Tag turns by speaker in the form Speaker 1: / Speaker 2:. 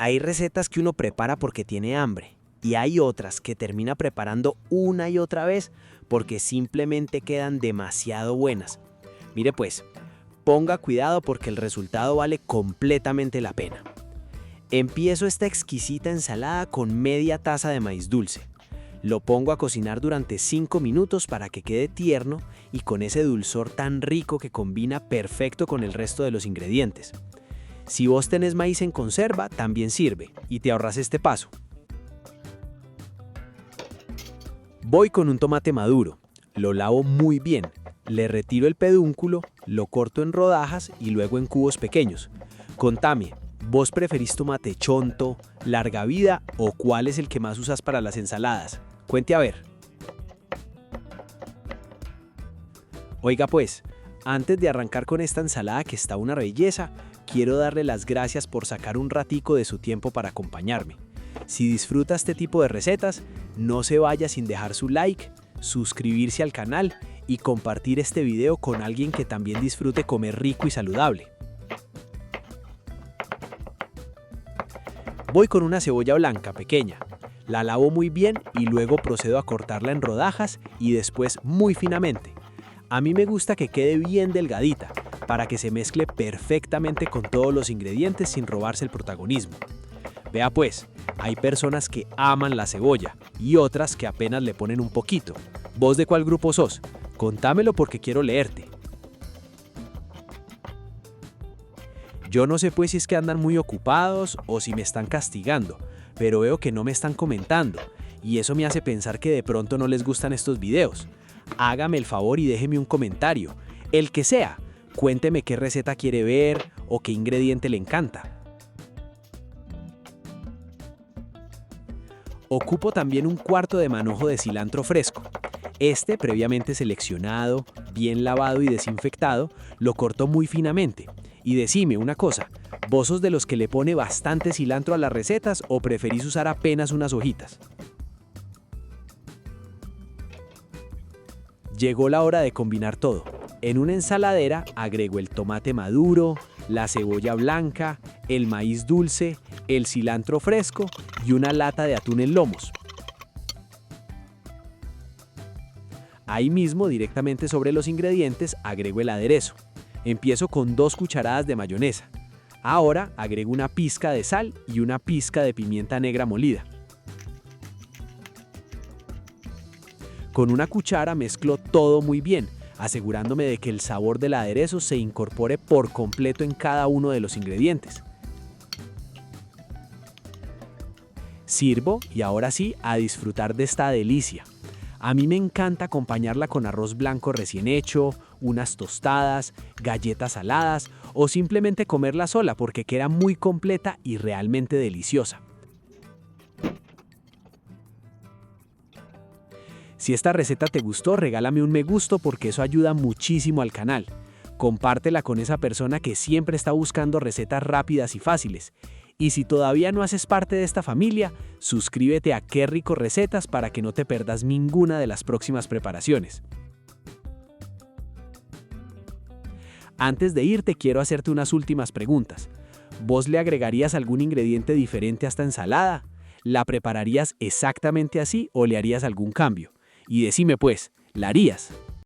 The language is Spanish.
Speaker 1: Hay recetas que uno prepara porque tiene hambre y hay otras que termina preparando una y otra vez porque simplemente quedan demasiado buenas. Mire pues, ponga cuidado porque el resultado vale completamente la pena. Empiezo esta exquisita ensalada con media taza de maíz dulce. Lo pongo a cocinar durante 5 minutos para que quede tierno y con ese dulzor tan rico que combina perfecto con el resto de los ingredientes. Si vos tenés maíz en conserva, también sirve y te ahorras este paso. Voy con un tomate maduro, lo lavo muy bien, le retiro el pedúnculo, lo corto en rodajas y luego en cubos pequeños. Contame, ¿vos preferís tomate chonto, larga vida o cuál es el que más usas para las ensaladas? Cuente a ver. Oiga pues, antes de arrancar con esta ensalada que está una belleza, quiero darle las gracias por sacar un ratico de su tiempo para acompañarme. Si disfruta este tipo de recetas, no se vaya sin dejar su like, suscribirse al canal y compartir este video con alguien que también disfrute comer rico y saludable. Voy con una cebolla blanca pequeña. La lavo muy bien y luego procedo a cortarla en rodajas y después muy finamente. A mí me gusta que quede bien delgadita, para que se mezcle perfectamente con todos los ingredientes sin robarse el protagonismo. Vea pues, hay personas que aman la cebolla y otras que apenas le ponen un poquito. ¿Vos de cuál grupo sos? Contámelo porque quiero leerte. Yo no sé pues si es que andan muy ocupados o si me están castigando, pero veo que no me están comentando y eso me hace pensar que de pronto no les gustan estos videos. Hágame el favor y déjeme un comentario, el que sea. Cuénteme qué receta quiere ver o qué ingrediente le encanta. Ocupo también un cuarto de manojo de cilantro fresco. Este, previamente seleccionado, bien lavado y desinfectado, lo corto muy finamente. Y decime una cosa, ¿vos sos de los que le pone bastante cilantro a las recetas o preferís usar apenas unas hojitas? Llegó la hora de combinar todo. En una ensaladera agrego el tomate maduro, la cebolla blanca, el maíz dulce, el cilantro fresco y una lata de atún en lomos. Ahí mismo, directamente sobre los ingredientes, agrego el aderezo. Empiezo con 2 cucharadas de mayonesa. Ahora agrego una pizca de sal y una pizca de pimienta negra molida. Con una cuchara mezclo todo muy bien, asegurándome de que el sabor del aderezo se incorpore por completo en cada uno de los ingredientes. Sirvo y ahora sí a disfrutar de esta delicia. A mí me encanta acompañarla con arroz blanco recién hecho, unas tostadas, galletas saladas o simplemente comerla sola porque queda muy completa y realmente deliciosa. Si esta receta te gustó, regálame un me gusta porque eso ayuda muchísimo al canal. Compártela con esa persona que siempre está buscando recetas rápidas y fáciles. Y si todavía no haces parte de esta familia, suscríbete a Qué Rico Recetas para que no te perdas ninguna de las próximas preparaciones. Antes de irte, quiero hacerte unas últimas preguntas. ¿Vos le agregarías algún ingrediente diferente a esta ensalada? ¿La prepararías exactamente así o le harías algún cambio? Y decime pues, ¿la harías?